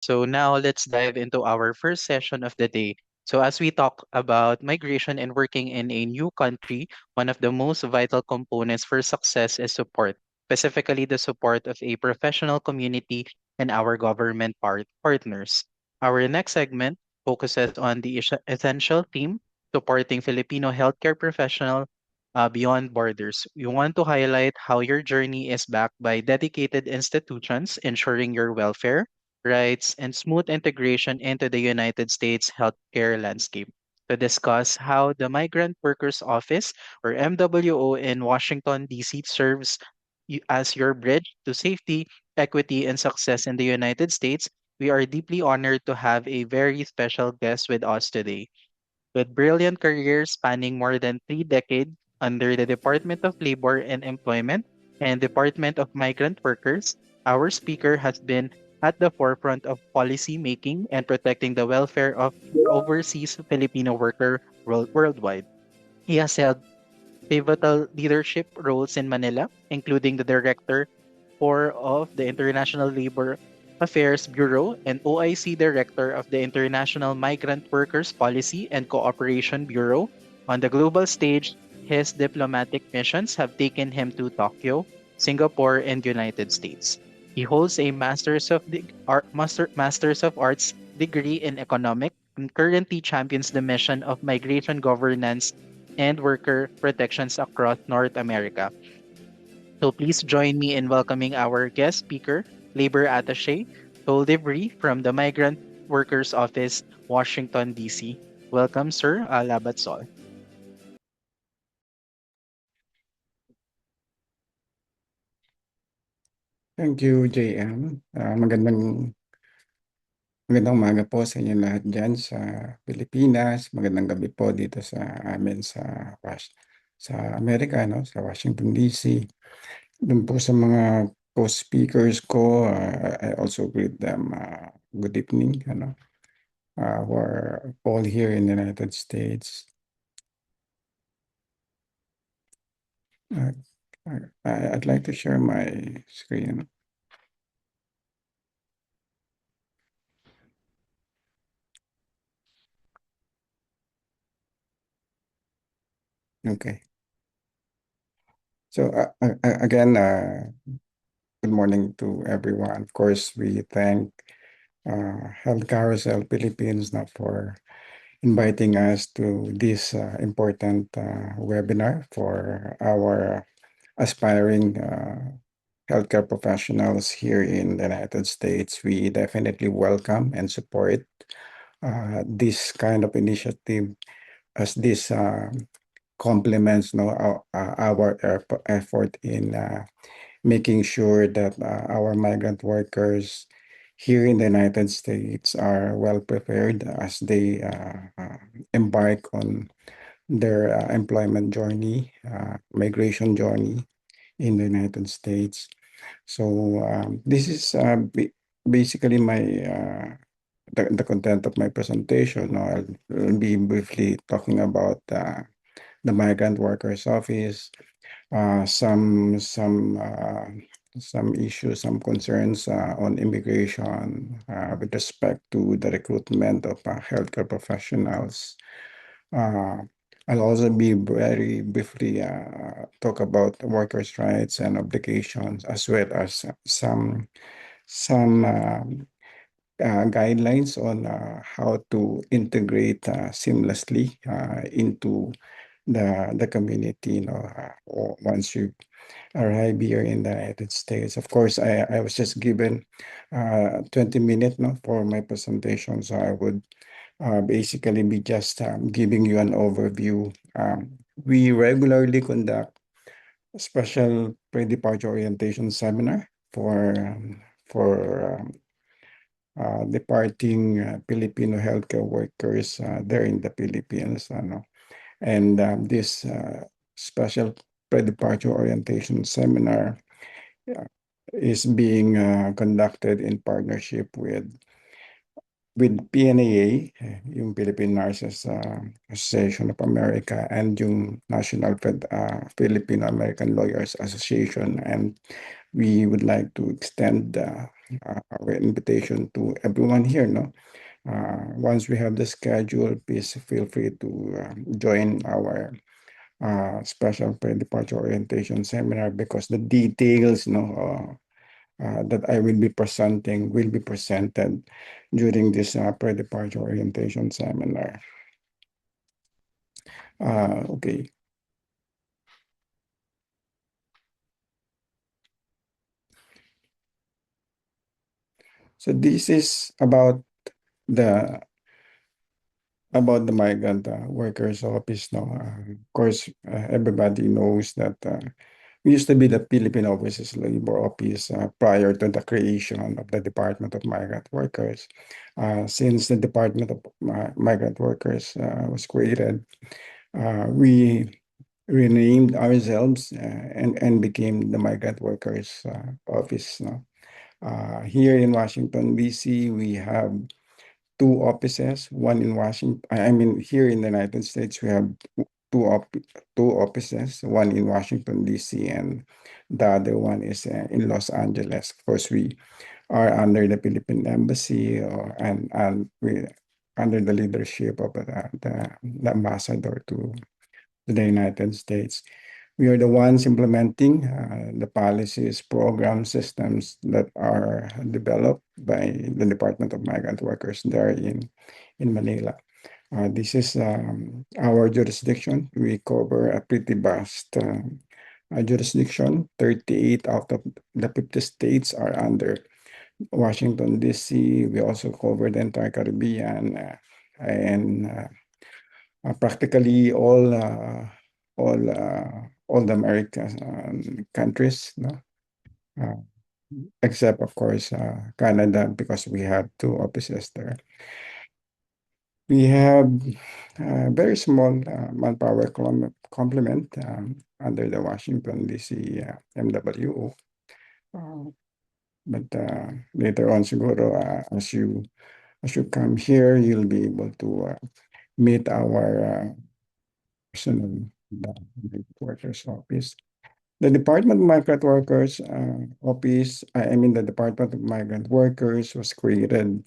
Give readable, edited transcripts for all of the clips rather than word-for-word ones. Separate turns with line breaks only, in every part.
So now let's dive into our first session of the day. So as we talk about migration and working in a new country, one of the most vital components for success is support, specifically the support of a professional community and our government partners. Our next segment focuses on the essential theme, supporting Filipino healthcare professionals beyond borders. We want to highlight how your journey is backed by dedicated institutions ensuring your welfare, rights, and smooth integration into the United States healthcare landscape. To discuss how the Migrant Workers Office, or MWO, in Washington, D.C. serves as your bridge to safety, equity, and success in the United States, we are deeply honored to have a very special guest with us today. With brilliant careers spanning more than 3 decades under the Department of Labor and Employment and Department of Migrant Workers, our speaker has been at the forefront of policy making and protecting the welfare of overseas Filipino worldwide. He has held pivotal leadership roles in Manila, including the director of the International Labor Affairs Bureau and OIC Director of the International Migrant Workers Policy and Cooperation Bureau. On the global stage, his diplomatic missions have taken him to Tokyo, Singapore, and United States. He holds a Masters of Arts degree in economics and currently champions the mission of migration governance and worker protections across North America. So please join me in welcoming our guest speaker, Labor Attaché Tol Livry from the Migrant Workers Office, Washington, D.C. Welcome, Sir Labat Sol.
Thank you, JM. Magandang umaga po sa inyo lahat dyan sa Pilipinas. Magandang gabi po dito sa amin sa Amerika, no? Sa Washington, D.C. Doon po sa mga co-speakers ko, I also greet them good evening, who are all here in the United States. Uh, I'd like to share my screen. Okay. So again, good morning to everyone. Of course, we thank Health Carousel Philippines now for inviting us to this important webinar for our aspiring healthcare professionals here in the United States. We definitely welcome and support this kind of initiative as this complements our effort in making sure that our migrant workers here in the United States are well prepared as they embark on their employment journey, migration journey in the United States. So this is basically the content of my presentation. No, I'll be briefly talking about the Migrant Workers Office, uh, some some uh, some issues, some concerns on immigration with respect to the recruitment of healthcare professionals. Uh, I'll also be very briefly talk about workers' rights and obligations, as well as some guidelines on how to integrate seamlessly into the community. Once you arrive here in the United States. Of course, I was just given 20 minutes, no, for my presentation, so I would basically be just giving you an overview. We regularly conduct a special pre-departure orientation seminar for departing Filipino healthcare workers there in the Philippines. And this special pre-departure orientation seminar uh, is being conducted in partnership with PNAA, yung Philippine Nurses Association of America, and yung Filipino American Lawyers Association. And we would like to extend our invitation to everyone here, no? Once we have the schedule, please feel free to join our special pre-departure orientation seminar because the details, that I will be presenting will be presented during this pre-departure orientation seminar. Okay. So this is the the migrant workers office now. Of course, everybody knows that we used to be the Philippine Overseas Labor Office prior to the creation of the Department of Migrant Workers. Since the Department of Migrant Workers was created, we renamed ourselves and became the Migrant Workers Office. No? Here in Washington, D.C., we have two offices, one in Washington. I mean, here in the United States, we have two op two offices, one in Washington, D.C., and the other one is in Los Angeles. Of course, we are under the Philippine Embassy and we under the leadership of the ambassador to the United States. We are the ones implementing the policies, programs, systems that are developed by the Department of Migrant Workers there in Manila. This is our jurisdiction. We cover a pretty vast jurisdiction. 38 out of the 50 states are under Washington, D.C. We also cover the entire Caribbean and practically all the American countries, no? Uh, except of course Canada because we have two offices there. We have a very small manpower complement under the Washington DC MWO. But later on, siguro, as you come here, you'll be able to meet our personal workers office. The Department of Migrant Workers office, I mean the Department of Migrant Workers was created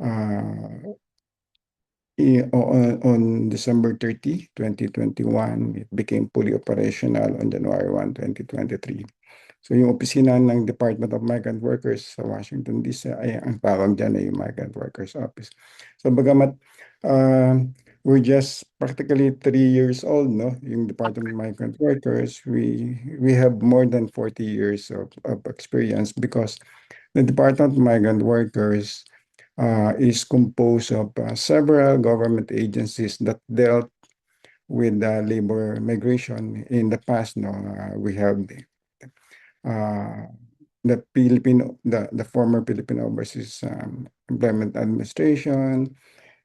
uh, on December 30, 2021. It became fully operational on January 1, 2023. So yung opisina ng Department of Migrant Workers sa Washington DC ay ang tawag dyan ay yung Migrant Workers Office. So bagamat we're just practically 3 years old, no? Yung Department of Migrant Workers, we have more than 40 years of experience because the Department of Migrant Workers is composed of several government agencies that dealt with labor migration in the past. No, we have uh, the former Philippine Overseas Employment Administration,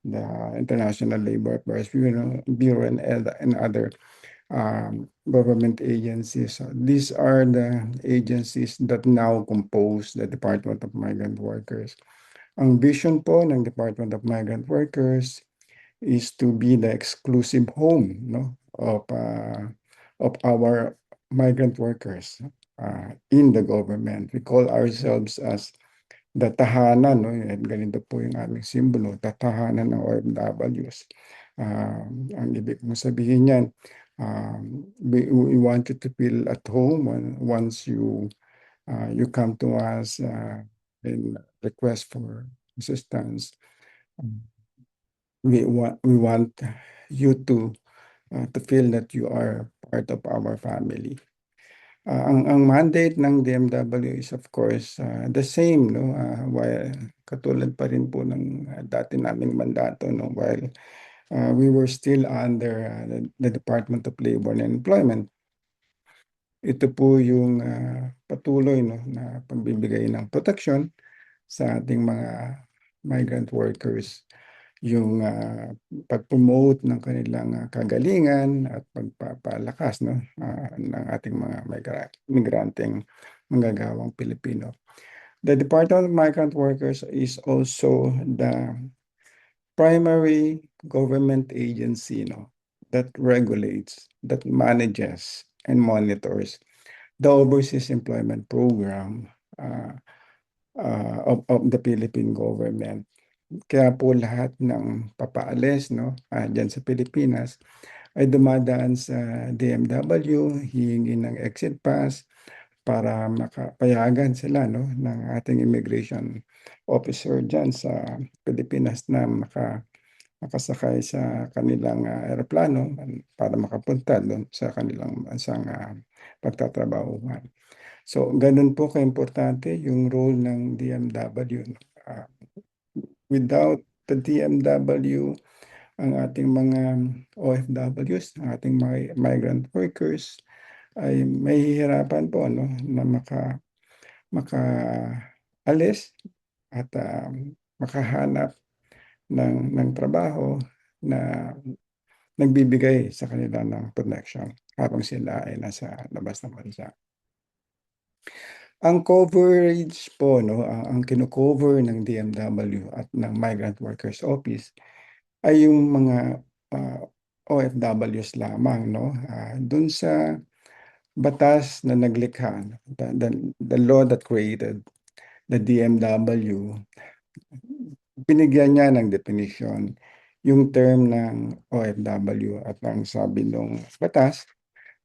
the International Labor Affairs Bureau and other government agencies. So these are the agencies that now compose the Department of Migrant Workers. Ang vision po ng Department of Migrant Workers is to be the exclusive home, no, of our migrant workers in the government. We call ourselves as the tahanan, no? Ganito po yung aming simbolo, the tahanan ng OFWs. Ang ibig mo sabihin yan, we want you to feel at home once you come to us and request for assistance. We want you to feel that you are part of our family. Ang mandate ng DMW is of course the same, no? While katulad pa rin po ng dati naming mandato, no? While we were still under the Department of Labor and Employment. Ito po yung patuloy, no, na pagbibigay ng protection sa ating mga migrant workers, yung pag-promote ng kanilang kagalingan at pagpapalakas, no, ng ating mga migranteng manggagawang Pilipino. The Department of Migrant Workers is also the primary government agency, no, that regulates, that manages, and monitors the Overseas Employment Program of the Philippine government. Kaya po lahat ng papaalis, no, dyan sa Pilipinas ay dumadaan sa DMW, hihingi ng exit pass para makapayagan sila, no, ng ating immigration officer dyan sa Pilipinas na makasakay sa kanilang eroplano para makapunta doon sa kanilang bansang pagtatrabahuhan. So, ganun po kaimportante yung role ng DMW. No? Without the DMW, ang ating mga OFWs, ang ating mga migrant workers, ay mahihirapan po, no, na makaalis at makahanap ng trabaho na nagbibigay sa kanila ng protection habang sila ay nasa labas ng bansa. Ang coverage po, no, ang kino-cover ng DMW at ng Migrant Workers Office ay yung mga OFWs lamang, no, dun sa batas na naglikha, no, the law that created the DMW, binigyan niya ng definition yung term ng OFW at ang sabi ng batas,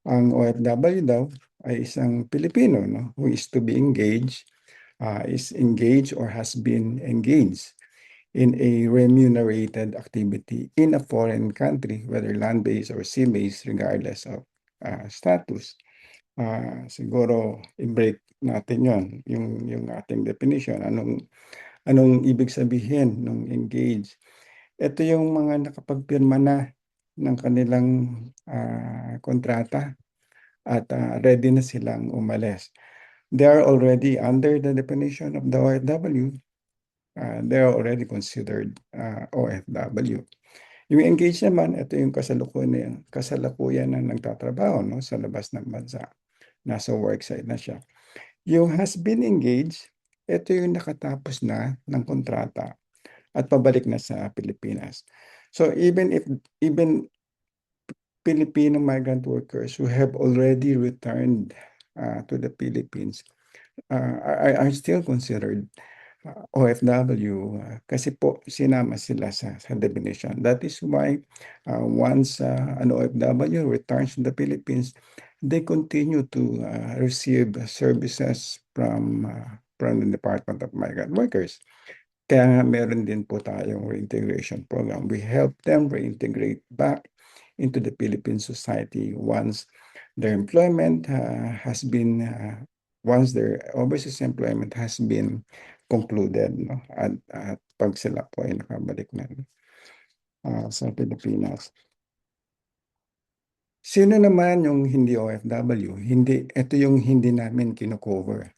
ang OFW daw ay isang Pilipino, no, who is to be engaged, is engaged or has been engaged in a remunerated activity in a foreign country, whether land-based or sea-based, regardless of status. Siguro i-break natin yung ating definition. Anong ibig sabihin ng engage? Ito yung mga nakapagpirma na ng kanilang kontrata at ready na silang umalis. They are already under the definition of the OFW. They are already considered OFW. Yung engage naman, ito yung kasalukuyan na nagtatrabaho, no, sa labas ng bansa. Nasa worksite na siya. Yung has been engaged, ito yung nakatapos na ng kontrata at pabalik na sa Pilipinas. So even Filipino migrant workers who have already returned to the Philippines are still considered OFW kasi po sinama sila sa definition. That is why once an OFW returns to the Philippines, they continue to receive services from the Department of Migrant Workers. Kaya nga meron din po tayong reintegration program. We help them reintegrate back into the Philippine society once their employment has been once their overseas employment has been concluded, no, at pag sila po ay nakabalik na sa Pilipinas. Sino naman yung hindi OFW? Hindi, ito yung hindi namin kino-cover.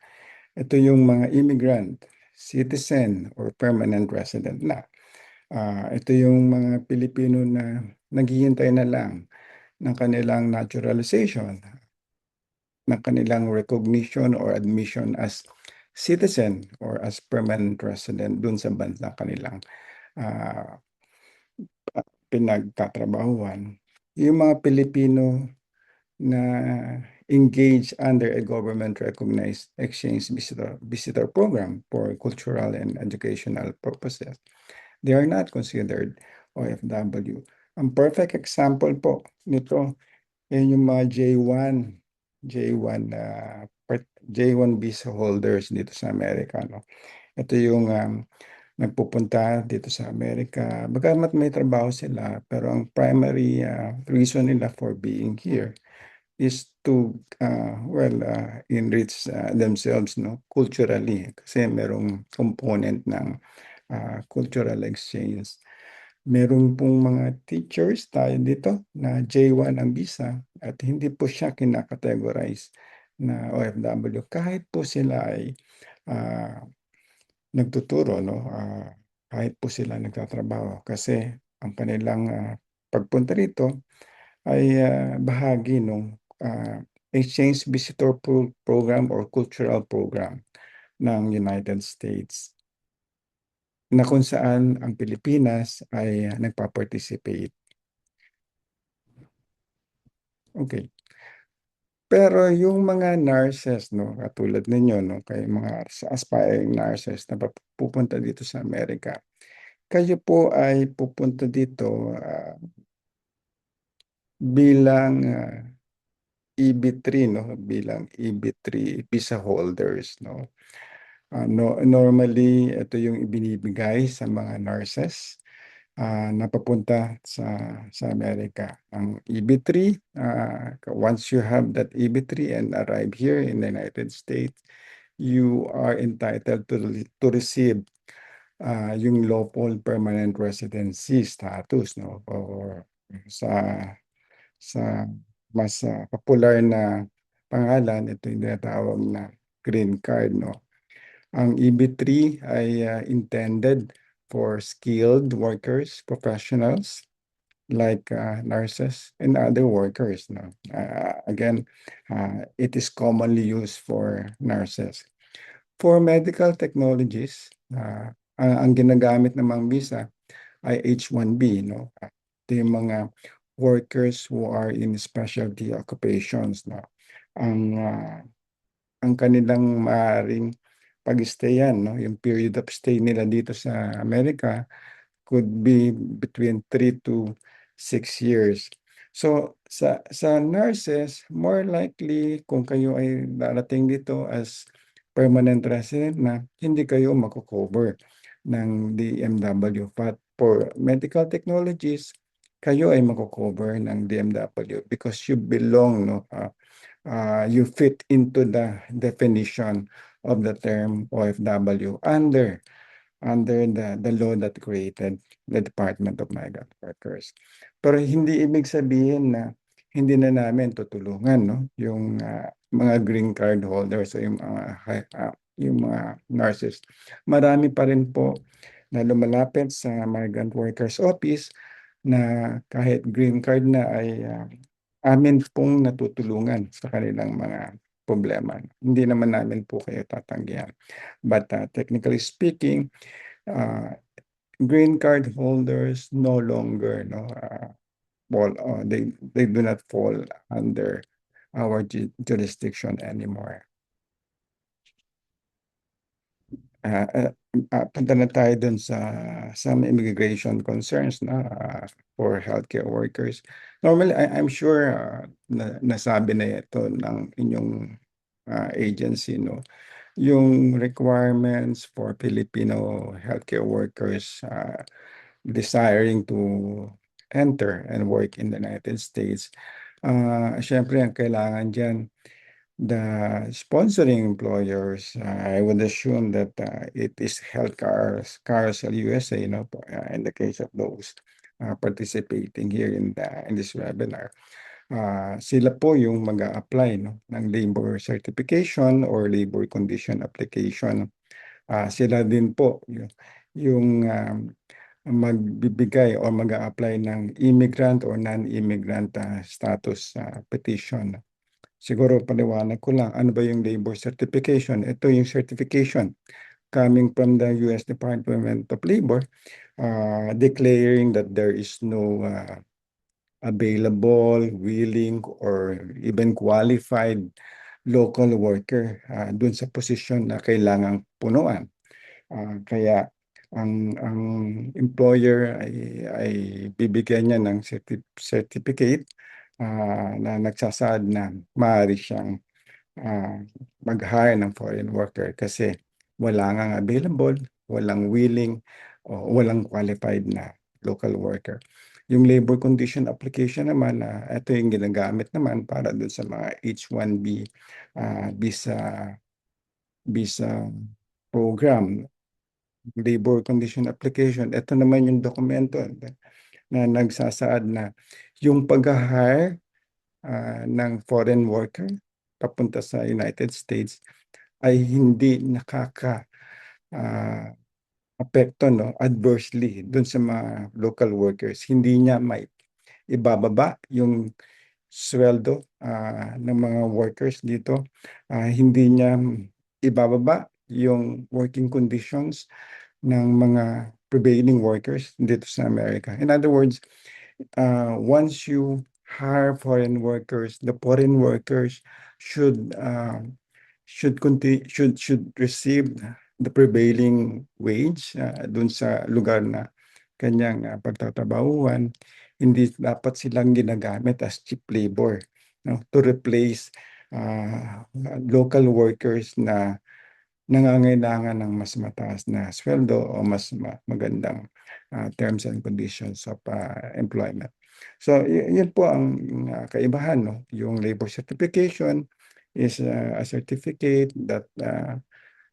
Ito yung mga immigrant, citizen, or permanent resident na. Ito yung mga Pilipino na naghihintay na lang ng kanilang naturalization, ng kanilang recognition or admission as citizen or as permanent resident dun sa bansa kanilang pinagtatrabahuhan. Yung mga Pilipino na engage under a government-recognized exchange visitor program for cultural and educational purposes, they are not considered OFW. Ang perfect example po nito ay yung mga J1 J1 visa holders dito sa Amerika, no? Ito yung nagpupunta dito sa Amerika. Bagamat may trabaho sila, pero ang primary reason nila for being here is to enrich themselves, no, culturally, kasi merong component ng cultural exchange. Meron pong mga teachers tayo dito na J1 ang visa at hindi po siya kinakategorize na OFW kahit po sila ay nagtuturo, no, kahit po sila nagtatrabaho kasi ang kanilang pagpunta rito ay bahagi ng exchange visitor program or cultural program ng United States na kung saan ang Pilipinas ay nagpa-participate. Okay. Pero yung mga nurses, no, katulad ninyo, no, kay mga aspiring nurses na pupunta dito sa Amerika, kayo po ay pupunta dito bilang EB3, no, bilang EB3 visa holders, no. No, normally, ito yung ibinibigay sa mga nurses na papunta sa Amerika. Ang EB3, once you have that EB3 and arrive here in the United States, you are entitled to receive yung lawful permanent residency status, no? Or sa sa mas popular na pangalan, ito yung tinatawag na green card, no? Ang EB3 ay intended for skilled workers, professionals like nurses and other workers, no? Again, it is commonly used for nurses. For medical technologies, ang ginagamit namang visa ay H-1B, no? Ito yung mga workers who are in specialty occupations, no? Ang ang kanilang maaaring pag-stayan, no, yung period of stay nila dito sa Amerika could be between 3 to 6 years. So sa nurses, more likely kung kayo ay darating dito as permanent resident na, hindi kayo mako-cover ng DMW. But for medical technologies, kayo ay mako-cover ng DMW because you belong, no, you fit into the definition of the term OFW under the law that created the Department of Migrant Workers. Pero hindi ibig sabihin na hindi na namin tutulungan, no, yung mga green card holders o yung mga nurses. Marami pa rin po na lumalapit sa Migrant Workers Office na kahit green card na ay amin pong natutulungan sa kanilang mga problema. Hindi naman namin po kayo tatanggihan. But technically speaking, green card holders no longer, no, they do not fall under our jurisdiction anymore. Punta na tayo dun sa some immigration concerns na for healthcare workers. Normally, I'm sure nasabi na ito ng inyong agency, no? Yung requirements for Filipino healthcare workers desiring to enter and work in the United States. Syempre, ang kailangan dyan, the sponsoring employers, I would assume that it is Health Carousel USA, you know, in the case of those participating here in this webinar. Sila po yung mag-a-apply, no, ng labor certification or labor condition application. Sila din po yung magbibigay o mag-a-apply ng immigrant or non-immigrant status petition. Siguro paliwanag ko lang, ano ba yung labor certification? Ito yung certification coming from the US Department of Labor, declaring that there is no available, willing, or even qualified local worker dun sa posisyon na kailangang punuan. Kaya ang employer ay bibigyan niya ng certificate na nagsasaad na maaari siyang mag-hire ng foreign worker kasi wala ngang available, walang willing, o walang qualified na local worker. Yung labor condition application naman, ito yung ginagamit naman para dun sa mga H-1B visa program. Labor condition application, ito naman yung dokumento na nagsasaad na yung pag-hire ng foreign worker papunta sa United States ay hindi apekto, no, adversely dun sa mga local workers. Hindi niya may ibababa yung sweldo ng mga workers dito. Hindi niya ibababa yung working conditions ng mga prevailing workers dito sa Amerika. In other words, once you hire foreign workers, the foreign workers should should receive the prevailing wage dun sa lugar na kanyang pagtatrabahuhan. Hindi dapat silang ginagamit as cheap labor, no, to replace local workers na nangangailangan ng mas mataas na sweldo o mas magandang terms and conditions of employment. So, yun po ang kaibahan, no? Yung labor certification is a certificate that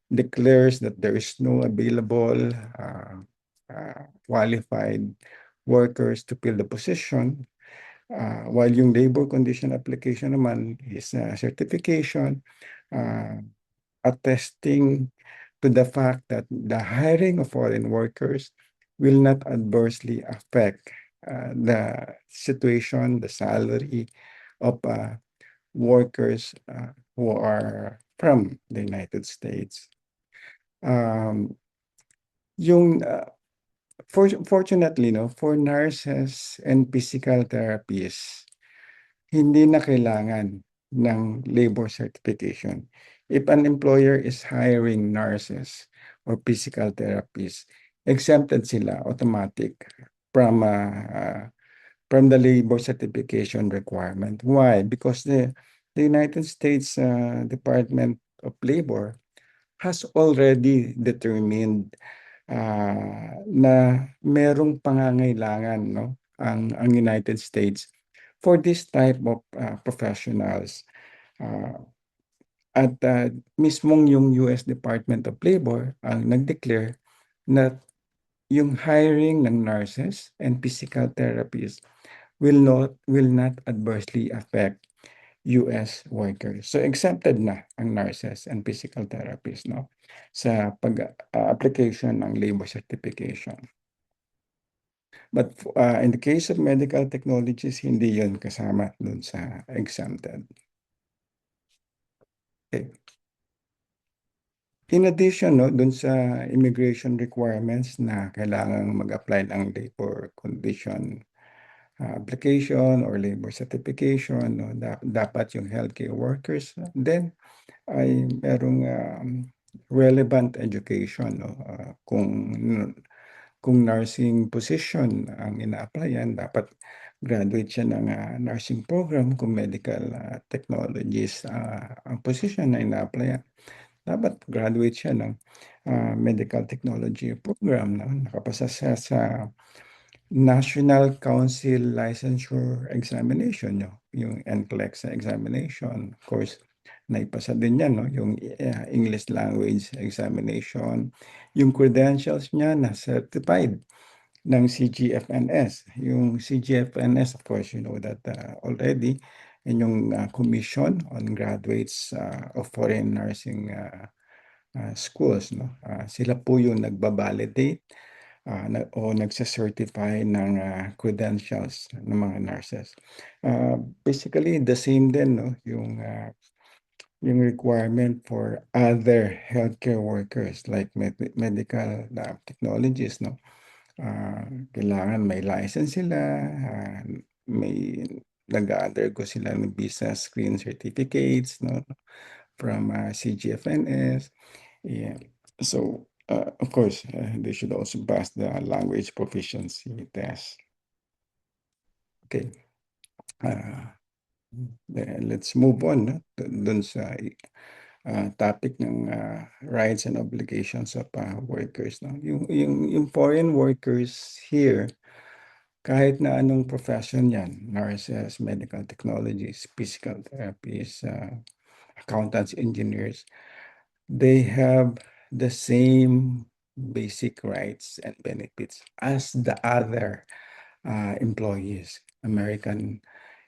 declares that there is no available qualified workers to fill the position. While yung labor condition application naman is a certification attesting to the fact that the hiring of foreign workers will not adversely affect the situation, the salary of workers who are from the United States. Yung fortunately, no, for nurses and physical therapists, hindi na kailangan ng labor certification. If an employer is hiring nurses or physical therapists, exempted sila automatic from the labor certification requirement. Why? Because the United States Department of Labor has already determined na merong pangangailangan, no, ang United States for this type of professionals. At mismong yung US Department of Labor ang nag-declare na yung hiring ng nurses and physical therapists will not adversely affect US workers. So exempted na ang nurses and physical therapists, no, sa application ng labor certification. But in the case of medical technologies, hindi yun kasama dun sa exempted. Okay. In addition, no, dun sa immigration requirements na kailangang mag-apply ng labor condition application or labor certification, no, dapat yung healthcare workers then ay merong relevant education, no, kung nursing position ang ina-applyan, dapat graduate siya ng nursing program. Kung medical technologies ang position na ina-applyan, dapat graduate siya ng medical technology program, no? Nakapasa siya sa National Council Licensure Examination, no? Yung NCLEX examination. Of course, naipasa din yan, no? Yung English language examination. Yung credentials niya na certified ng CGFNS. Yung CGFNS, of course, you know that already. And yung Commission on Graduates of Foreign Nursing Schools, no? Sila po yung nagbabalidate o nagsa-certify ng credentials ng mga nurses. Basically, the same din, no? Yung requirement for other healthcare workers like medical technologies, no? Kailangan may license sila, may nag-undergo sila ng visa screen certificates, no, from CGFNS. Yeah. So, of course, they should also pass the language proficiency test. Okay. Let's move on, no? Dun sa topic ng rights and obligations of workers, no? Yung foreign workers here, kahit na anong profession yan, nurses, medical technologies, physical therapists, accountants, engineers, they have the same basic rights and benefits as the other employees, American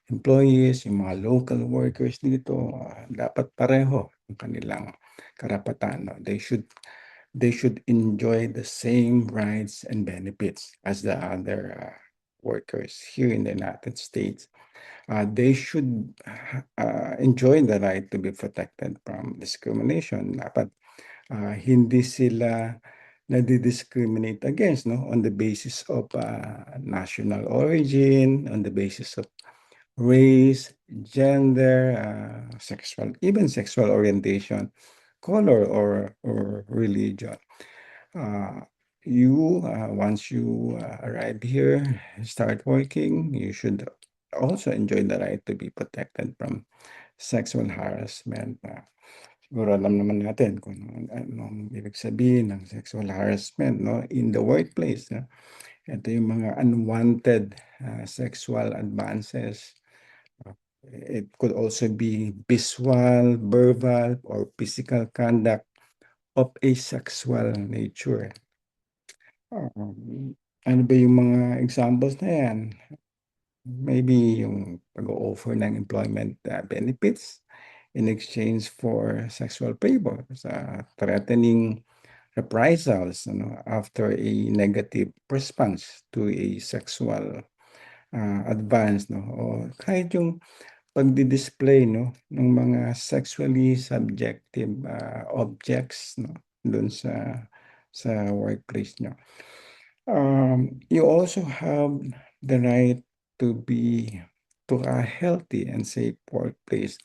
employees, yung mga local workers dito, dapat pareho ang kanilang karapatan, no? They should enjoy the same rights and benefits as the other workers here in the United States. They should enjoy the right to be protected from discrimination. Dapat hindi sila nadi-discriminate against, no, on the basis of national origin, on the basis of race, gender, even sexual orientation, color, or religion. Uh, Once you arrive here, start working, you should also enjoy the right to be protected from sexual harassment. Siguro alam naman natin kung anong ibig sabihin ng sexual harassment, no, in the workplace. No? Ito yung mga unwanted sexual advances. It could also be visual, verbal, or physical conduct of a sexual nature. Ano ba yung mga examples na yan? Maybe yung pag-o-offer ng employment benefits in exchange for sexual favors, threatening reprisals after a negative response to a sexual advance, no? O kahit yung pagdi-display, no, ng mga sexually subjective objects, no, doon sa workplace nyo. You also have the right to a healthy and safe workplace.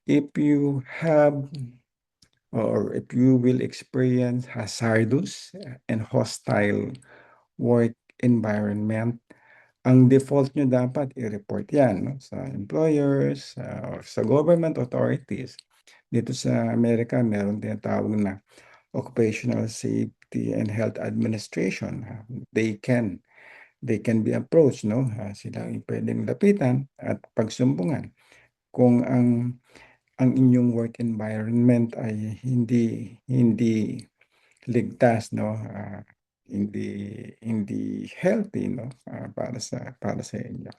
If you have or if you will experience hazardous and hostile work environment, ang default nyo dapat i-report yan, no, sa employers or sa government authorities. Dito sa Amerika, meron tinatawag na Occupational Safety and Health Administration. They can be approached, no? Sila ang pwedeng lapitan at pagsumbungan kung ang inyong work environment ay hindi ligtas, no? Hindi healthy, no? Para sa inyo.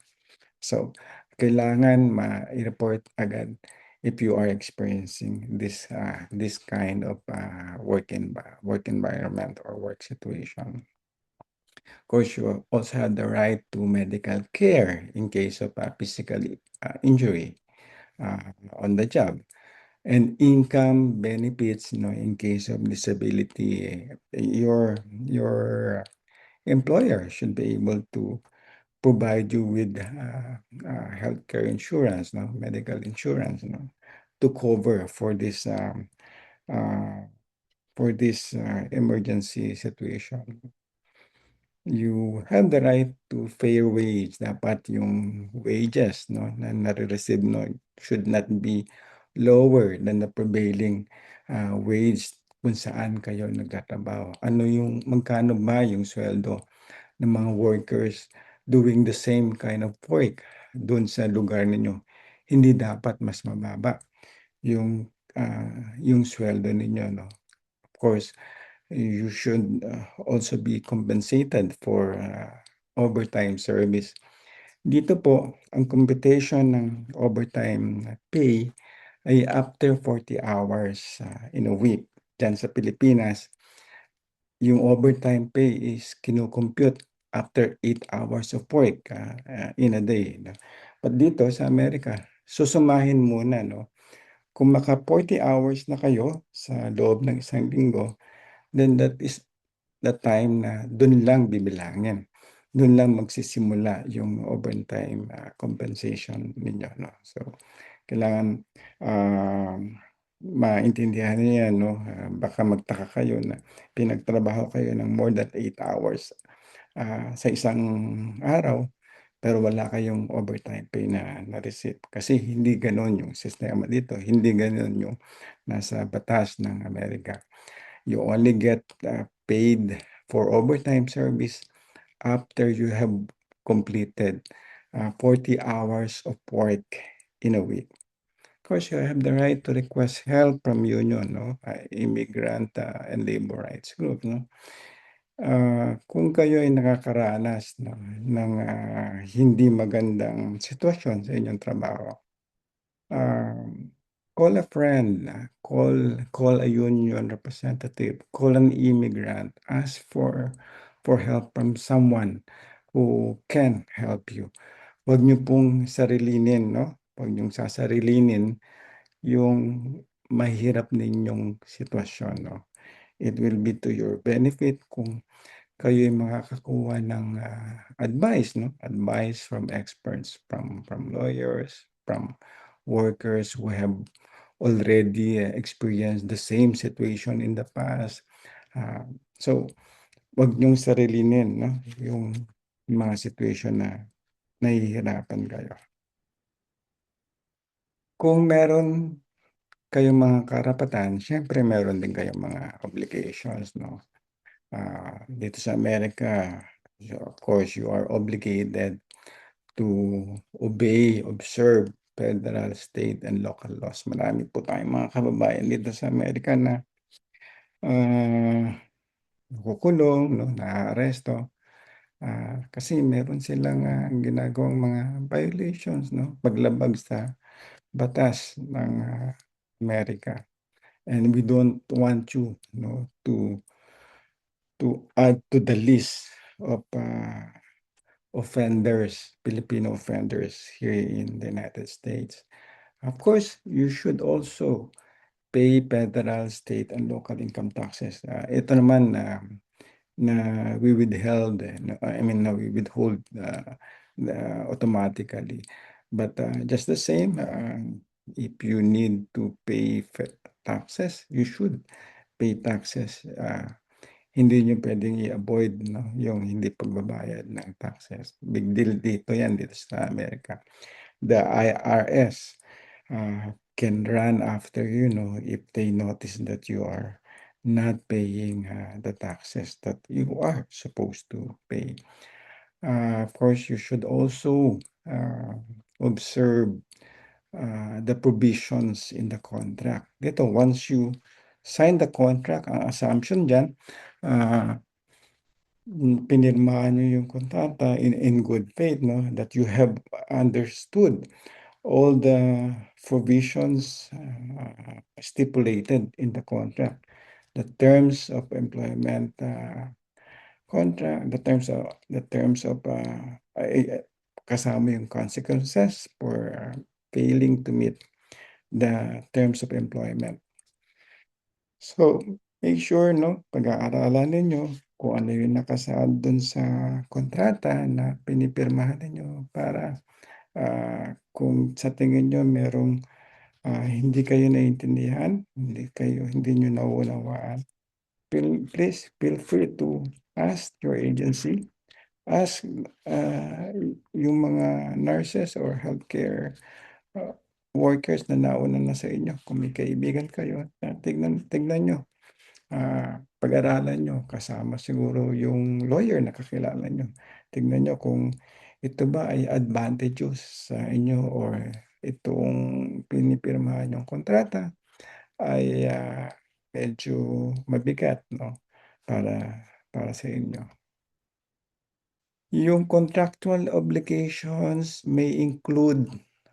So, kailangan ma-report agad if you are experiencing this kind of work environment or work situation. Of course, you also have the right to medical care in case of physical injury on the job, and income benefits, in case of disability. Your employer should be able to provide you with healthcare insurance, no, medical insurance, to cover for this emergency situation. You have the right to fair wage. Dapat yung wages, no, na nare-receive, no, should not be lower than the prevailing wage kung saan kayo nagtatrabaho. Magkano ba yung sweldo ng mga workers doing the same kind of work doon sa lugar ninyo? Hindi dapat mas mababa yung sweldo ninyo, no? Of course, you should also be compensated for overtime service. Dito po, ang computation ng overtime pay ay after 40 hours in a week. Diyan sa Pilipinas, yung overtime pay is kinocompute after 8 hours of work in a day. No? But dito sa Amerika, susumahin muna, no? Kung maka 40 hours na kayo sa loob ng isang linggo, then that is the time na dun lang bibilangin. Dun lang magsisimula yung overtime compensation ninyo, no? So, kailangan maintindihan niyo yan, no? Baka magtaka kayo na pinagtrabaho kayo ng more than 8 hours sa isang araw, pero wala kayong overtime pay na-receive. Kasi hindi ganon yung sistema dito. Hindi ganon yung nasa batas ng Amerika. You only get paid for overtime service after you have completed 40 hours of work in a week. Of course, you have the right to request help from union, no? Immigrant and labor rights group, no? Kung kayo ay nakakaranas, no, ng hindi magandang sitwasyon sa inyong trabaho, call a friend, call a union representative, call an immigrant, ask for help from someone who can help you. Huwag niyo pong sarilinin, no? Huwag niyong sasarilinin yung mahirap ninyong sitwasyon, no? It will be to your benefit kung kayo'y makakakuha ng, advice 'no, advice from experts, from lawyers, from workers who have already experienced the same situation in the past. So, 'wag niyong sarilinin 'no, yung mga situation na nahihirapan kayo. Kung meron kayong mga karapatan, siyempre meron din kayong mga obligations 'no. Dito sa Amerika, of course, you are obligated to observe federal, state, and local laws. Marami po tayong mga kababayan dito sa Amerika na, ah, nakukulong 'no, naaaresto, kasi meron silang, ginagawang mga violations 'no, paglabag sa batas ng, Amerika. And we don't want you 'no, to add to the list of, offenders, Filipino offenders here in the United States. Of course, you should also pay federal, state, and local income taxes. Ito naman na we withheld, na we withhold automatically. But just the same, if you need to pay taxes, you should pay taxes. Hindi niyo puwedeng i-avoid 'no, yung hindi pagbabayad ng taxes. Big deal dito 'yan dito sa Amerika. The IRS, can run after you 'no, if they notice that you are not paying, the taxes that you are supposed to pay. Of course, you should also, observe, the provisions in the contract. Dito, once you sign the contract, ang assumption diyan, ah pinirmahan niyo yung kontrata in good faith 'no, that you have understood all the provisions, stipulated in the contract. The terms of employment, contract, kasama yung consequences for failing to meet the terms of employment. So, make sure 'no, pag-aaralan ninyo kung ano yung nakasaad dun sa kontrata na pinipirmahan ninyo para, kung sa tingin niyo merong, hindi kayo naiintindihan, hindi niyo nauunawaan, please feel free to ask your agency, ask, yung mga nurses or healthcare, uh, workers na nauna na sa inyo kung may kaibigan kayo, tignan tignan niyo. Pag-aralan niyo kasama siguro yung lawyer na kakilala niyo. Tignan niyo kung ito ba ay advantageous sa inyo or itong pinipirmahan niyong kontrata ay, medyo mabigat 'no, para sa inyo. Yung contractual obligations may include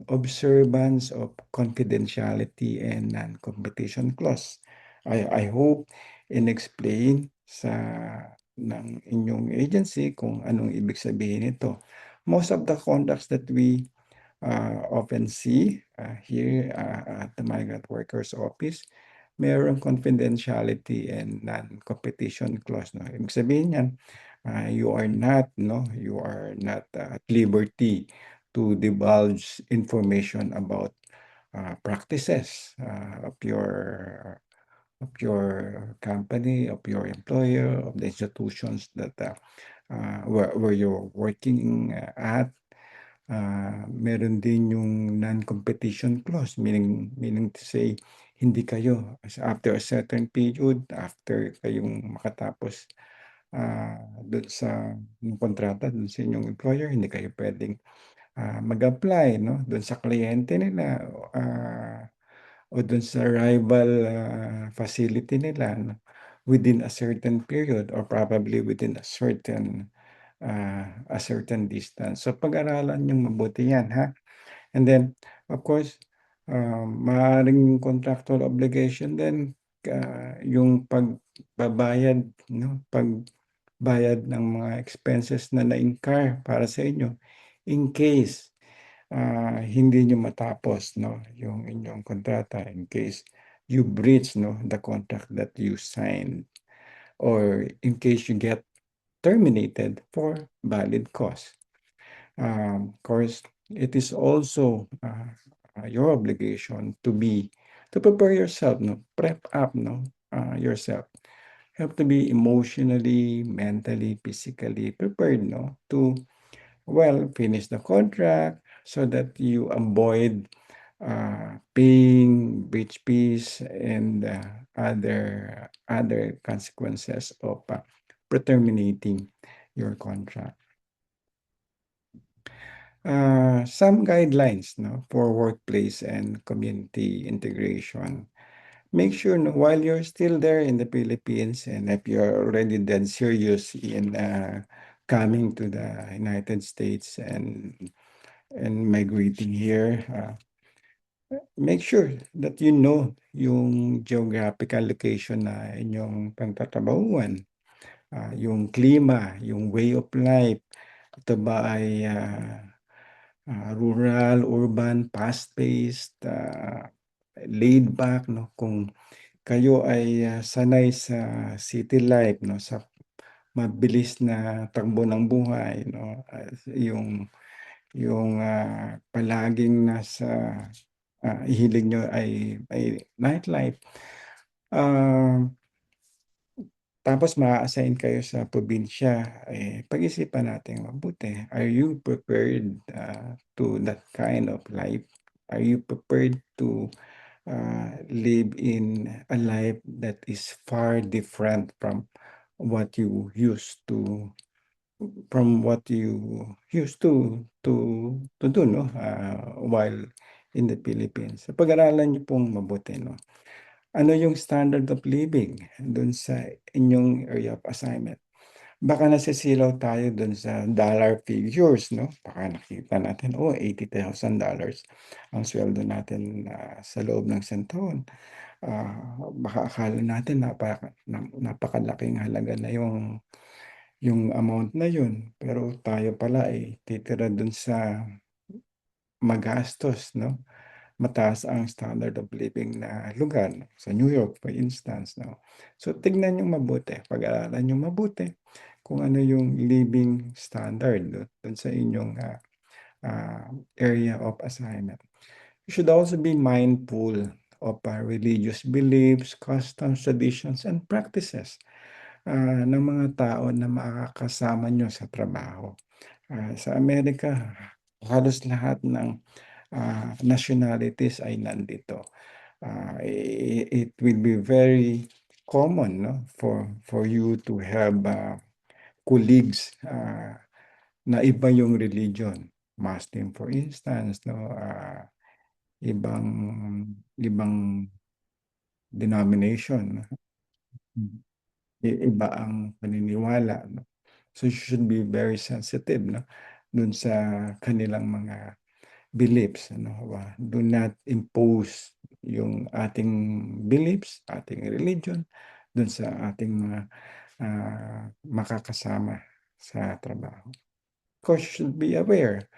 observance of confidentiality and non-competition clause. I hope in-explain ng inyong agency kung anong ibig sabihin nito. Most of the contracts that we often see here at the Migrant Workers Office, mayroong confidentiality and non-competition clause. No? Ibig sabihin niyan, you are not, no, you are not at liberty to divulge information about practices of your company, of your employer, of the institutions that where you're working at. Meron din yung non-competition clause, meaning to say, hindi kayo after a certain period, after kayong makatapos, dun sa yung kontrata dun sa inyong employer, hindi kayo puwedeng, mag-apply 'no, dun sa kliyente nila, o dun sa rival, facility nila 'no, within a certain period or probably within a certain distance. So pag-aralan niyong mabuti 'yan, ha. And then, of course, maaaring contractual obligation din, yung pagbabayad 'no, pagbayad ng mga expenses na na-incur para sa inyo in case, hindi niyo matapos 'no, yung inyong kontrata, in case you breach 'no, the contract that you signed or in case you get terminated for valid cause. Of course, it is also your obligation to prepare yourself, no, prep up, no, yourself. Have to be emotionally, mentally, physically prepared, no, to finish the contract so that you avoid paying breach fees and other consequences of terminating your contract. Some guidelines, no, for workplace and community integration. Make sure, no, while you're still there in the Philippines and if you're already dead serious in coming to the United States and migrating here, make sure that you know yung geographical location na inyong pagtatrabahuan, yung klima, yung way of life. Ito ba ay rural, urban, fast-paced, laid back, no? Kung kayo ay sanay sa city life, no? Sa mabilis na takbo ng buhay, no? Yung palaging nasa hilig nyo ay nightlife. Tapos maa-assign kayo sa probinsya, pag-isipan natin mabuti. Are you prepared to that kind of life? Are you prepared to live in a life that is far different from what you used to to do, no, while in the Philippines. Pag-aralan niyo pong mabuti, no. Ano yung standard of living dun sa inyong area of assignment? Baka nasisilaw tayo dun sa dollar figures, no? Baka nakita natin, $80,000 ang sweldo natin sa loob ng isang taon. Baka akala natin napakalaking halaga na yung amount na yun. Pero tayo pala ay titira dun sa magastos, no? Mataas ang standard of living na lugar, no? Sa New York, for instance, no? So, tignan niyo mabuti, pag-aralan niyo mabuti kung ano yung living standard dun sa inyong area of assignment. You should also be mindful of religious beliefs, customs, traditions, and practices ng mga tao na makakasama nyo sa trabaho. Sa Amerika, halos lahat ng nationalities ay nandito. It will be very common, no, for you to have colleagues na iba yung religion. Muslim, for instance, no, ibang ibang denomination, iba ang paniniwala, no? So you should be very sensitive, no, dun sa kanilang mga beliefs, ano. Do not impose yung ating beliefs, ating religion dun sa ating mga makakasama sa trabaho. Of course, you should be aware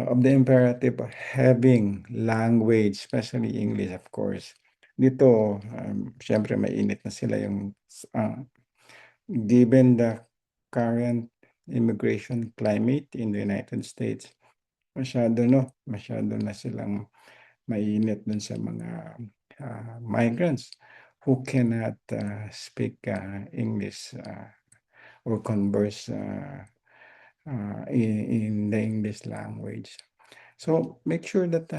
of the imperative of having language, especially English, of course. Dito, siyempre mainit na sila yung given the current immigration climate in the United States, masyado na silang mainit dun sa mga migrants who cannot speak English or converse in the English language. So make sure that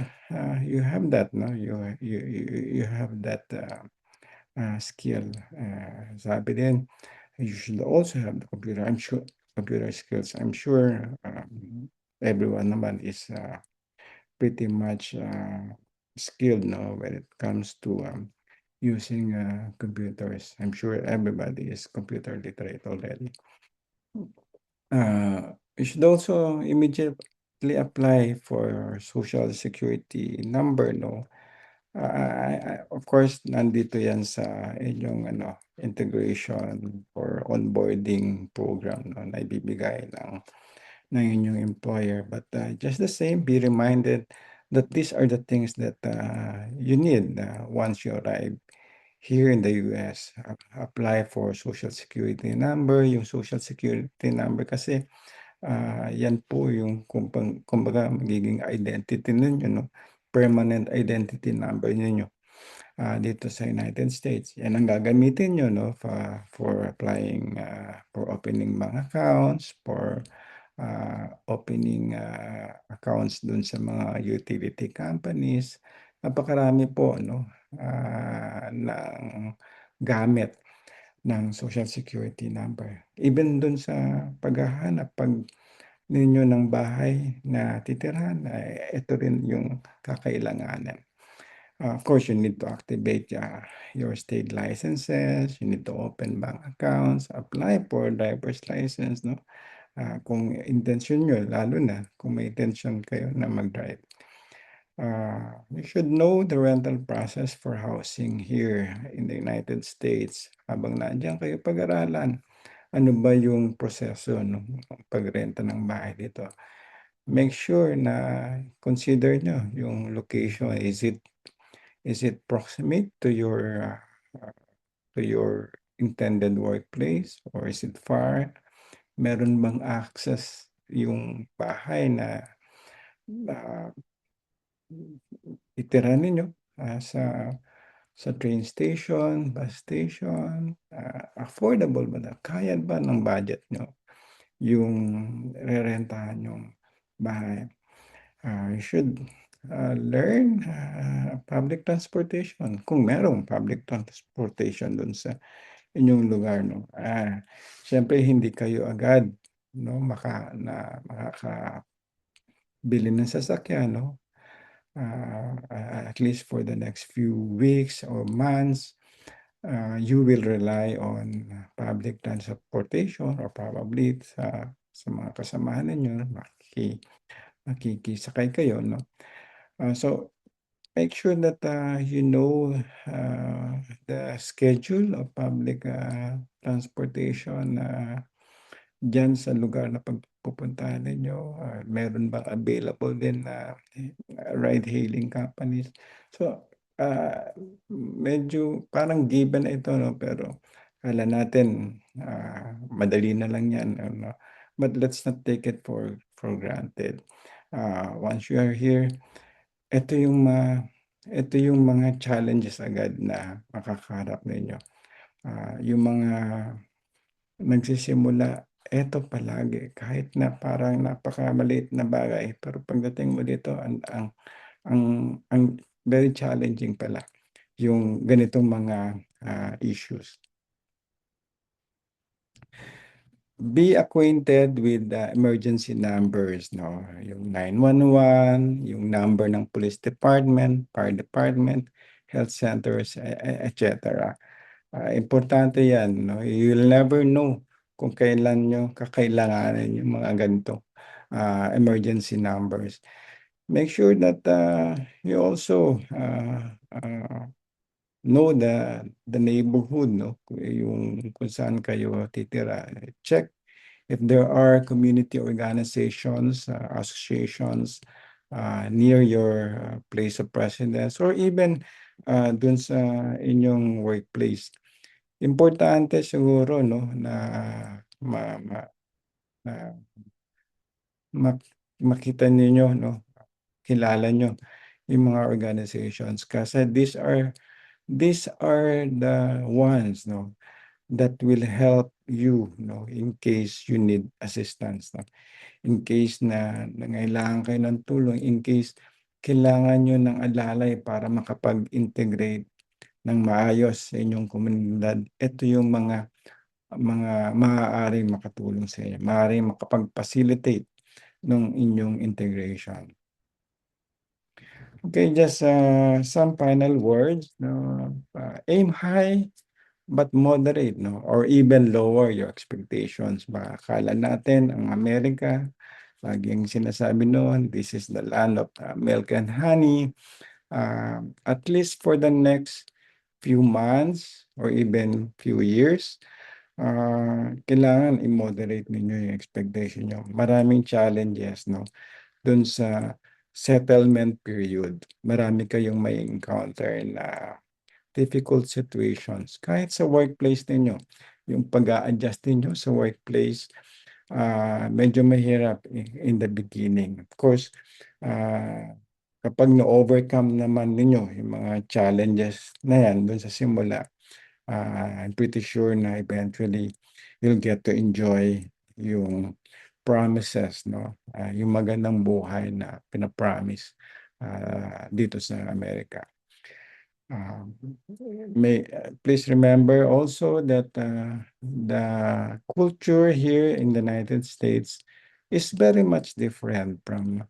you have that, no? You have that skill. Sabi din, you should also have the computer. I'm sure computer skills. I'm sure everyone naman is pretty much skilled, no, when it comes to using computers. I'm sure everybody is computer literate already. You should also immediately apply for social security number, no. Of course, nandito yan sa inyong integration or onboarding program, no, na ibibigay ng inyong employer. But just the same, be reminded that these are the things that you need once you arrive here in the US, apply for Social Security number. Yung Social Security number kasi yan po yung kumbaga magiging identity ninyo, no? Permanent identity number ninyo dito sa United States. Yan ang gagamitin nyo, no? For applying, for opening mga accounts, for opening accounts dun sa mga utility companies. Napakarami po, no? Ng gamit ng Social Security number. Even dun sa paghahanap, pag ninyo ng bahay na titirhan, ito rin yung kakailanganin. Of course, you need to activate your state licenses, you need to open bank accounts, apply for driver's license, no? Kung intention nyo, lalo na kung may intention kayo na mag-drive. You should know the rental process for housing here in the United States. Habang nandiyan kayo pag-aralan, ano ba yung proseso ng pagrenta ng bahay dito? Make sure na consider nyo yung location. Is it proximate to your intended workplace, or is it far? Meron bang access yung bahay na itira ninyo sa train station, bus station? Affordable ba na? Kaya ba ng budget nyo yung rerentahan yung bahay? You should learn public transportation kung merong public transportation dun sa inyong lugar, no? Siyempre hindi kayo agad, no, makakabili ng sasakyan, no? At least for the next few weeks or months, you will rely on public transportation, or probably sa mga kasamahan ninyo, makikisakay kayo, no? So make sure that you know the schedule of public transportation dyan sa lugar na pagpupuntahan ninyo. Meron bang available din na ride-hailing companies? So medyo parang given na ito, no? Pero akala natin madali na lang yan, no? But let's not take it for granted. Once you are here, ito yung mga challenges agad na makakaharap ninyo. Yung mga nagsisimula, eto palagi kahit na parang napakamaliit na bagay, pero pagdating mo dito ang very challenging pala yung ganitong mga issues. Be acquainted with the emergency numbers, no? Yung 911, yung number ng police department, fire department, health centers, etc. Importante yan, no? You'll never know kung kailan nyo kakailanganin yung mga ganito emergency numbers. Make sure that you also know the neighborhood, no? Yung kung saan kayo titira. Check if there are community organizations, associations near your place of residence, or even dun sa inyong workplace. Importante siguro, no, na makita ninyo, no, kilala nyo yung mga organizations, kasi these are the ones, no, that will help you, no, in case you need assistance, no? In case na nangailangan kayo ng tulong, in case kailangan nyo ng alalay para makapag-integrate ng maayos sa inyong komunidad, ito yung mga maaaring makatulong sa inyo, maaaring makapag-facilitate ng inyong integration. Okay, just some final words, no? Aim high but moderate, no, or even lower your expectations. Baka akala natin ang Amerika, laging sinasabi noon, this is the land of milk and honey. At least for the next few months or even few years, kailangan i-moderate ninyo yung expectation nyo. Maraming challenges, no, dun sa settlement period. Marami kayong may encounter na difficult situations. Kahit sa workplace ninyo, yung pag-a-adjust ninyo sa workplace, medyo mahirap in the beginning. Of course, kapag na-overcome naman ninyo yung mga challenges na yan dun sa simula, I'm pretty sure na eventually you'll get to enjoy yung promises, no? Yung magandang buhay na pinapromise dito sa Amerika. Um, please remember also that the culture here in the United States is very much different from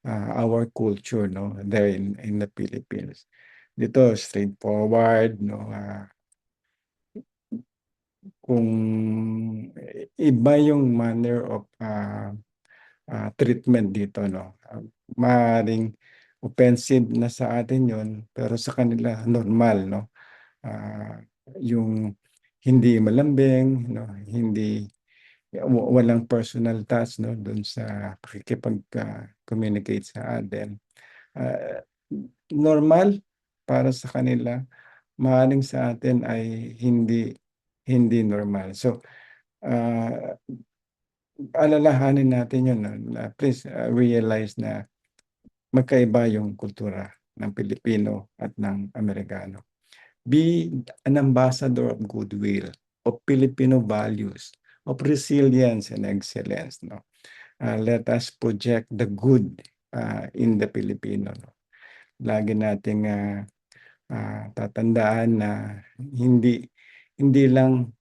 our culture, no, there in the Philippines. Dito, straightforward, no, kung iba yung manner of treatment dito, no. Maaaring offensive na sa atin yun, pero sa kanila normal, no. Ah, yung hindi malambing, no, hindi walang personal touch, no, doon sa pakikipag-communicate sa atin. Ah, Normal para sa kanila, maaaring sa atin ay hindi normal. So, ah, alalahanin natin yun, no, na please realize na magkaiba yung kultura ng Pilipino at ng Amerikano. Be an ambassador of goodwill, of Filipino values, of resilience and excellence. No? Let us project the good in the Filipino. No? Lagi nating tatandaan na hindi hindi lang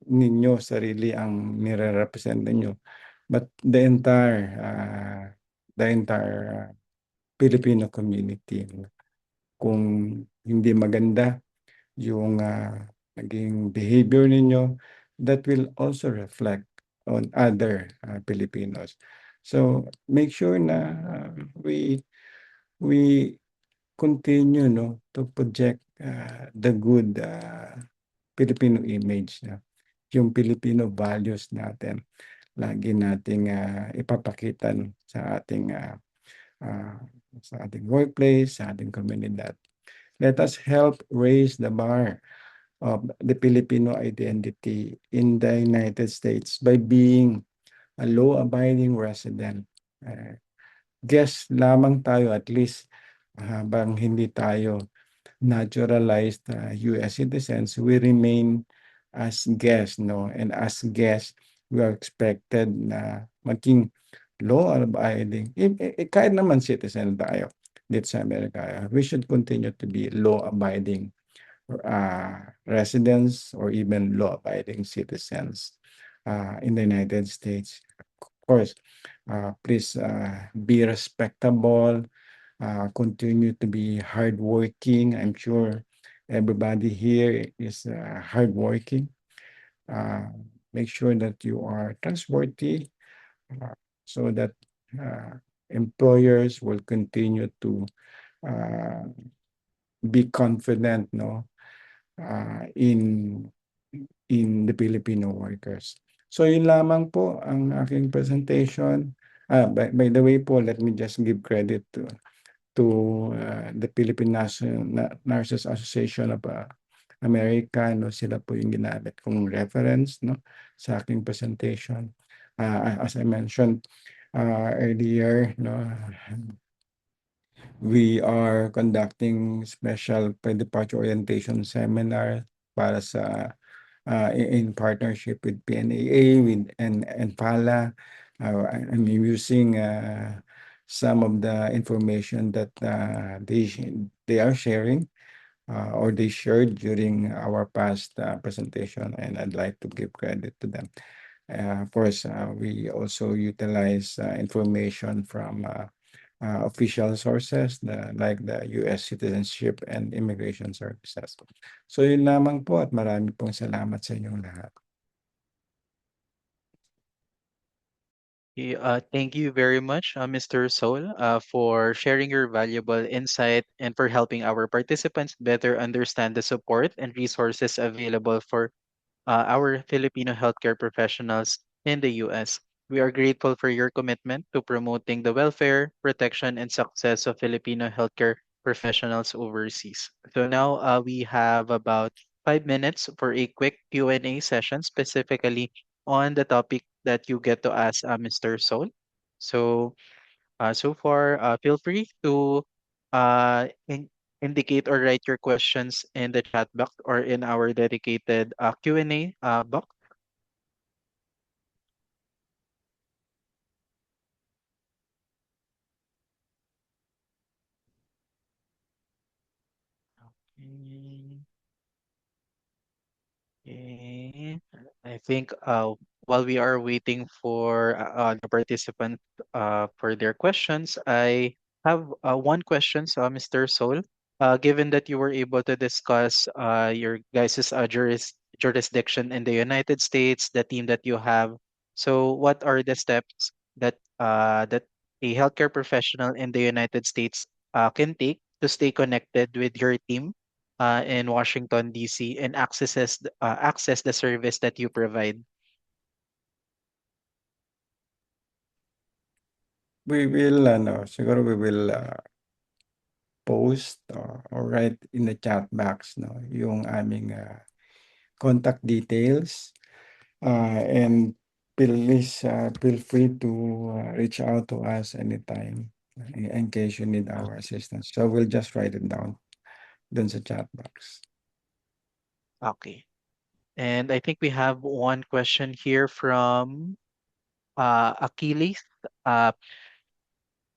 ninyo sarili ang nire-represent ninyo, but the entire Filipino community. Kung hindi maganda yung naging behavior ninyo, that will also reflect on other Filipinos. So make sure na we continue, no, to project the good Filipino image, no? Yung Filipino values natin lagi nating ipapakita, no, uh, sa ating workplace, sa ating komunidad. Let us help raise the bar of the Filipino identity in the United States by being a law-abiding resident. Guest lamang tayo, at least habang hindi tayo naturalized US citizens, we remain as guests, no? And as guests, we are expected na maging law-abiding. Kahit naman citizen tayo dito sa Amerika, we should continue to be law-abiding residents or even law-abiding citizens in the United States. Of course, please be respectable, continue to be hardworking. I'm sure everybody here is hardworking. Make sure that you are trustworthy so that employers will continue to be confident, no, in the Filipino workers. So yun lamang po ang aking presentation. By the way po, let me just give credit to the Philippine Nurses Association of America, no, sila po yung ginamit kong reference, no, sa aking presentation. As I mentioned earlier, no, we are conducting special pre-departure orientation seminar para sa in partnership with PNAA and PALA. I'm using some of the information that they are sharing or they shared during our past presentation, and I'd like to give credit to them. Of course, we also utilize information from official sources like the US Citizenship and Immigration Services. So yun lamang po, at marami pong salamat sa inyong lahat.
Thank you very much, Mr. Sol, for sharing your valuable insight and for helping our participants better understand the support and resources available for our Filipino healthcare professionals in the U.S. We are grateful for your commitment to promoting the welfare, protection, and success of Filipino healthcare professionals overseas. So now we have about 5 minutes for a quick Q&A session, specifically on the topic that you get to ask Mr. Sol. So so far, feel free to indicate or write your questions in the chat box or in our dedicated Q&A box. Mm, Okay. I think while we are waiting for the participant for their questions, I have one question, so Mr. Sol. Given that you were able to discuss your guys' jurisdiction in the United States, the team that you have, so what are the steps that a healthcare professional in the United States can take to stay connected with your team in Washington, D.C. and access the service that you provide.
We will, siguro we will post or write in the chat box, no, yung aming contact details. And please feel free to reach out to us anytime in case you need our assistance. So we'll just write it down dun sa chat box.
Okay. And I think we have one question here from Achilles. Uh,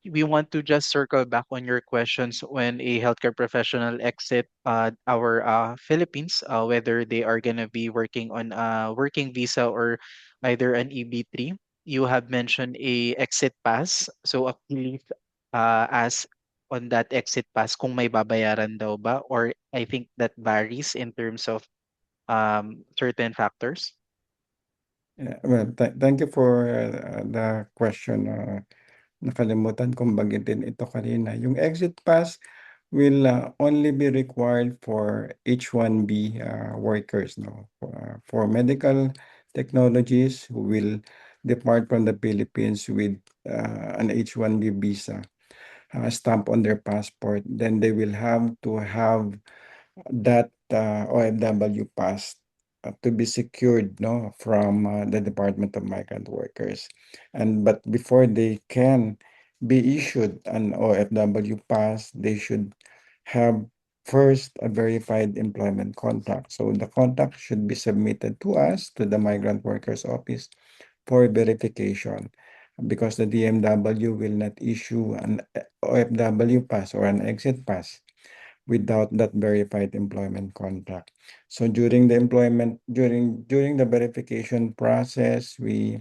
we want to just circle back on your questions when a healthcare professional exit our Philippines, whether they are going to be working on a working visa or either an EB3. You have mentioned a exit pass. So Achilles ask on that exit pass kung may babayaran daw ba, or I think that varies in terms of certain factors.
Yeah, well, thank you for the question. Nakalimutan kong banggitin ito kanina. Yung exit pass will only be required for H-1B workers, no? For medical technologies who will depart from the Philippines with an H-1B visa stamp on their passport, then they will have to have that OFW pass to be secured, no, from the Department of Migrant Workers. And but before they can be issued an OFW pass, they should have first a verified employment contract. So the contract should be submitted to us, to the Migrant Workers Office, for verification, because the DMW will not issue an OFW pass or an exit pass without that verified employment contract. So during the verification process, we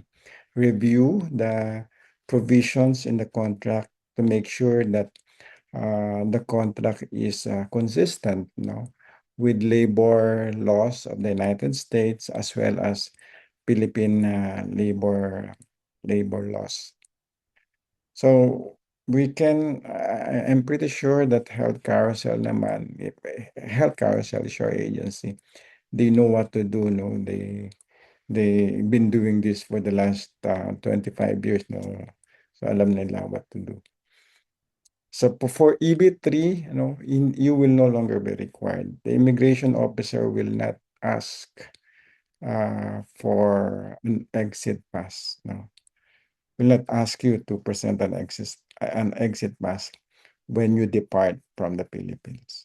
review the provisions in the contract to make sure that the contract is consistent, with labor laws of the United States as well as Philippine labor laws. So we can, I'm pretty sure that Health Carousel naman, if Health Carousel is your agency, they know what to do, no? They've been doing this for the last 25 years, no? So alam nila what to do. So for EB3, you will no longer be required. The immigration officer will not ask for an exit pass, no? Will not ask you to present an exit pass when you depart from the Philippines.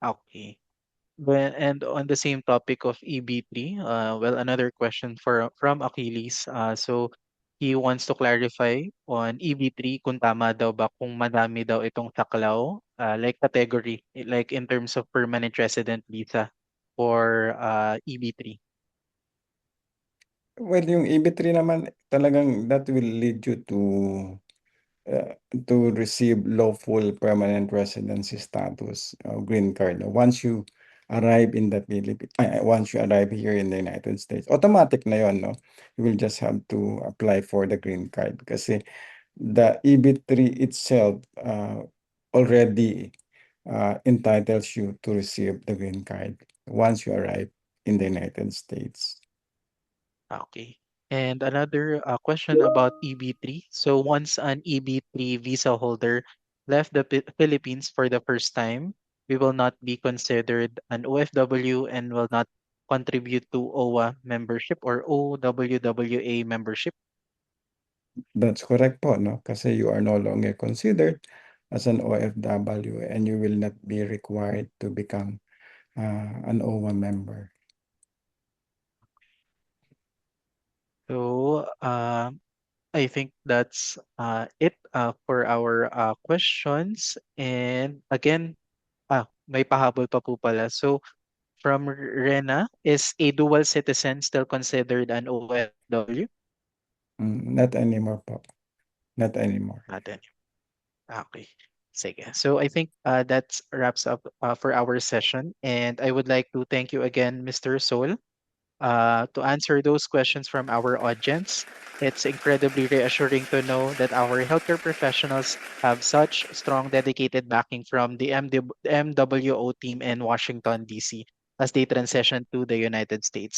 Okay. And on the same topic of EB3, well, another question from Achilles. So he wants to clarify on EB3 kung tama daw ba kung madami daw itong saklaw, like category, like in terms of permanent resident visa for EB3.
Well, yung EB3 naman, talagang that will lead you uh, to receive lawful permanent residency status, green card. Once you arrive in the Philippines, once you arrive here in the United States, automatic na yon, no? You will just have to apply for the green card kasi the EB3 itself already entitles you to receive the green card once you arrive in the United States.
Okay. And another question about EB3. So once an EB3 visa holder left the Philippines for the first time, we will not be considered an OFW and will not contribute to OWA membership or OWWA membership.
That's correct po, no? Kasi you are no longer considered as an OFW and you will not be required to become an OWA member.
So, I think that's it for our questions. And again, may pahabol pa po pala. So, from Rena, is a dual citizen still considered an OFW?
Not anymore po. Not anymore.
Not any. Okay. Sige. So I think that wraps up for our session. And I would like to thank you again, Mr. Sol, to answer those questions from our audience. It's incredibly reassuring to know that our healthcare professionals have such strong, dedicated backing from the MWO team in Washington, D.C. as they transition to the United States.